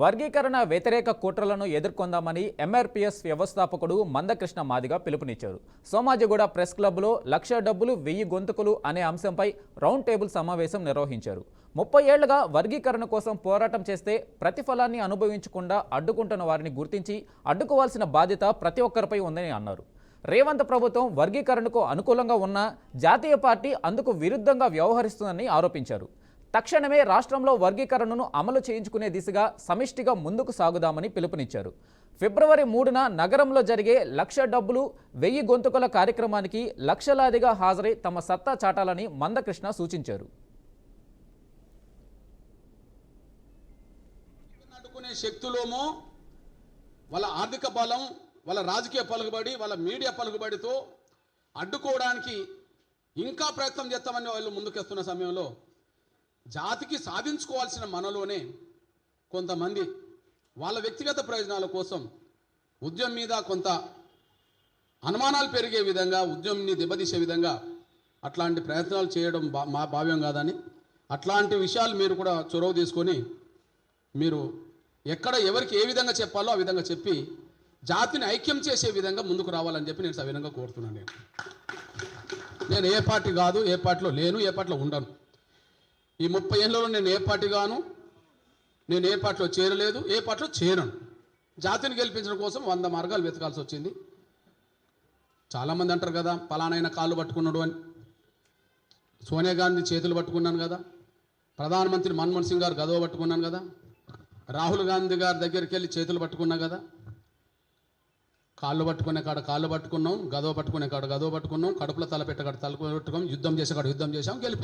వర్గీకరణ వ్యతిరేక కుట్రలను ఎదుర్కొందామని ఎంఆర్పీఎస్ వ్యవస్థాపకుడు మందకృష్ణ మాదిగ పిలుపునిచ్చారు. సోమాజిగూడ ప్రెస్ క్లబ్లో 1,00,000 డబ్బులు 1000 గొంతుకులు అనే అంశంపై రౌండ్ టేబుల్ సమావేశం నిర్వహించారు. 30 ఏళ్లుగా వర్గీకరణ కోసం పోరాటం చేస్తే ప్రతిఫలాన్ని అనుభవించకుండా అడ్డుకుంటున్న వారిని గుర్తించి అడ్డుకోవాల్సిన బాధ్యత ప్రతి ఒక్కరిపై ఉందని అన్నారు. రేవంత్ ప్రభుత్వం వర్గీకరణకు అనుకూలంగా ఉన్న జాతీయ పార్టీ అందుకు విరుద్ధంగా వ్యవహరిస్తుందని ఆరోపించారు. తక్షణమే రాష్ట్రంలో వర్గీకరణను అమలు చేయించుకునే దిశగా సమిష్టిగా ముందుకు సాగుదామని పిలుపునిచ్చారు. ఫిబ్రవరి 3న నగరంలో జరిగే 1,00,000 డబ్బులు 1000 గొంతుకుల కార్యక్రమానికి లక్షలాదిగా హాజరై తమ సత్తా చాటాలని మందకృష్ణ సూచించారు. శక్తులోమో వాళ్ళ ఆర్థిక బలం, వాళ్ళ రాజకీయ పలుకుబడి, వాళ్ళ మీడియా పలుకుబడితో అడ్డుకోవడానికి ఇంకా ప్రయత్నం చేస్తామని వాళ్ళు ముందుకెస్తున్న సమయంలో జాతికి సాధించుకోవాల్సిన మనలోనే కొంతమంది వాళ్ళ వ్యక్తిగత ప్రయోజనాల కోసం ఉద్యమం మీద కొంత అనుమానాలు పెరిగే విధంగా, ఉద్యమంని దెబ్బతీసే విధంగా అట్లాంటి ప్రయత్నాలు చేయడం మా భావ్యం కాదని, అట్లాంటి విషయాలు మీరు కూడా చొరవ తీసుకొని మీరు ఎక్కడ ఎవరికి ఏ విధంగా చెప్పాలో ఆ విధంగా చెప్పి జాతిని ఐక్యం చేసే విధంగా ముందుకు రావాలని చెప్పి నేను సవినంగా కోరుతున్నాను. నేను ఏ పార్టీ కాదు, ఏ పార్టీలో లేను, ఏ పార్టీలో ఉండను. ఈ 30 ఏళ్ళలో నేను ఏ పార్టీ గాను, నేను ఏ పార్టీలో చేరలేదు, ఏ పార్టీలో చేరను. జాతిని గెలిపించడం కోసం 100 మార్గాలు వెతకాల్సి వచ్చింది. చాలామంది అంటారు కదా, పలానైన కాళ్ళు పట్టుకున్నాడు అని. సోనియా గాంధీ చేతులు పట్టుకున్నాను కదా, ప్రధానమంత్రి మన్మోహన్ సింగ్ గారు గదవ పట్టుకున్నాను కదా, రాహుల్ గాంధీ గారి దగ్గరికి వెళ్ళి చేతులు పట్టుకున్నా కదా. కాళ్ళు పట్టుకునే కాడ కాళ్ళు పట్టుకున్నాం, గదవ పట్టుకునే కాడ గదవ పట్టుకున్నాం, కడుపులో తల పెట్టే కాడ తల పెట్టుకున్నాం, యుద్ధం చేసే కాడ యుద్ధం చేసాం, గెలిపి